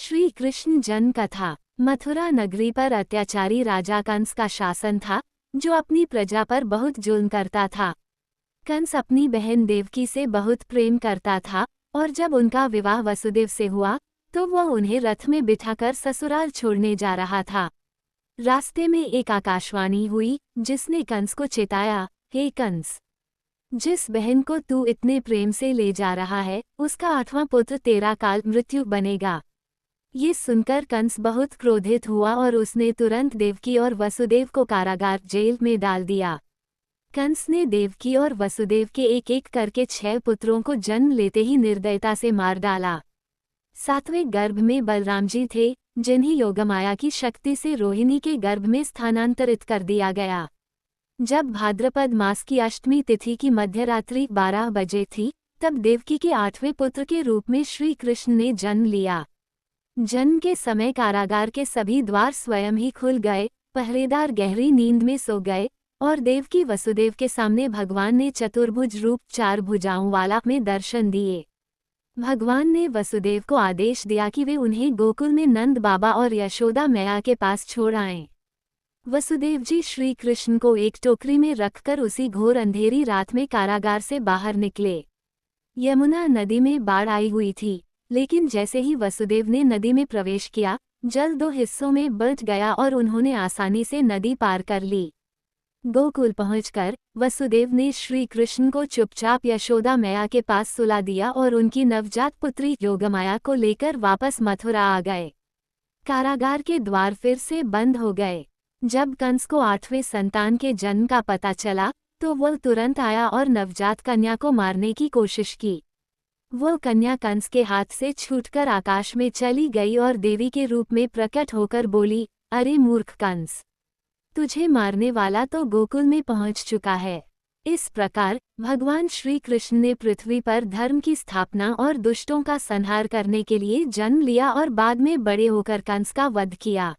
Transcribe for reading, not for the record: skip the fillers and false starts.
श्री कृष्ण जन्म कथा। मथुरा नगरी पर अत्याचारी राजा कंस का शासन था, जो अपनी प्रजा पर बहुत जुल्म करता था। कंस अपनी बहन देवकी से बहुत प्रेम करता था और जब उनका विवाह वसुदेव से हुआ तो वह उन्हें रथ में बिठाकर ससुराल छोड़ने जा रहा था। रास्ते में एक आकाशवाणी हुई जिसने कंस को चेताया, हे कंस, जिस बहन को तू इतने प्रेम से ले जा रहा है उसका 8वां पुत्र तेरा काल मृत्यु बनेगा। ये सुनकर कंस बहुत क्रोधित हुआ और उसने तुरंत देवकी और वसुदेव को कारागार जेल में डाल दिया। कंस ने देवकी और वसुदेव के एक एक करके 6 पुत्रों को जन्म लेते ही निर्दयता से मार डाला। 7वें गर्भ में बलराम जी थे, जिन्हें योगमाया की शक्ति से रोहिणी के गर्भ में स्थानांतरित कर दिया गया। जब भाद्रपद मास की अष्टमी तिथि की मध्यरात्रि 12 बजे थी, तब देवकी के 8वें पुत्र के रूप में श्री कृष्ण ने जन्म लिया। जन्म के समय कारागार के सभी द्वार स्वयं ही खुल गए, पहरेदार गहरी नींद में सो गए और देवकी वसुदेव के सामने भगवान ने चतुर्भुज रूप 4 भुजाओं वाला में दर्शन दिए। भगवान ने वसुदेव को आदेश दिया कि वे उन्हें गोकुल में नंद बाबा और यशोदा मैया के पास छोड़ आएं। वसुदेव जी श्री कृष्ण को एक टोकरी में रखकर उसी घोर अंधेरी रात में कारागार से बाहर निकले। यमुना नदी में बाढ़ आई हुई थी, लेकिन जैसे ही वसुदेव ने नदी में प्रवेश किया, जल 2 हिस्सों में बंट गया और उन्होंने आसानी से नदी पार कर ली। गोकुल पहुंचकर वसुदेव ने श्री कृष्ण को चुपचाप यशोदा मैया के पास सुला दिया और उनकी नवजात पुत्री योगमाया को लेकर वापस मथुरा आ गए। कारागार के द्वार फिर से बंद हो गए। जब कंस को 8वें संतान के जन्म का पता चला तो वह तुरंत आया और नवजात कन्या को मारने की कोशिश की। वो कन्या कंस के हाथ से छूटकर आकाश में चली गई और देवी के रूप में प्रकट होकर बोली, अरे मूर्ख कंस, तुझे मारने वाला तो गोकुल में पहुंच चुका है। इस प्रकार भगवान श्री कृष्ण ने पृथ्वी पर धर्म की स्थापना और दुष्टों का संहार करने के लिए जन्म लिया और बाद में बड़े होकर कंस का वध किया।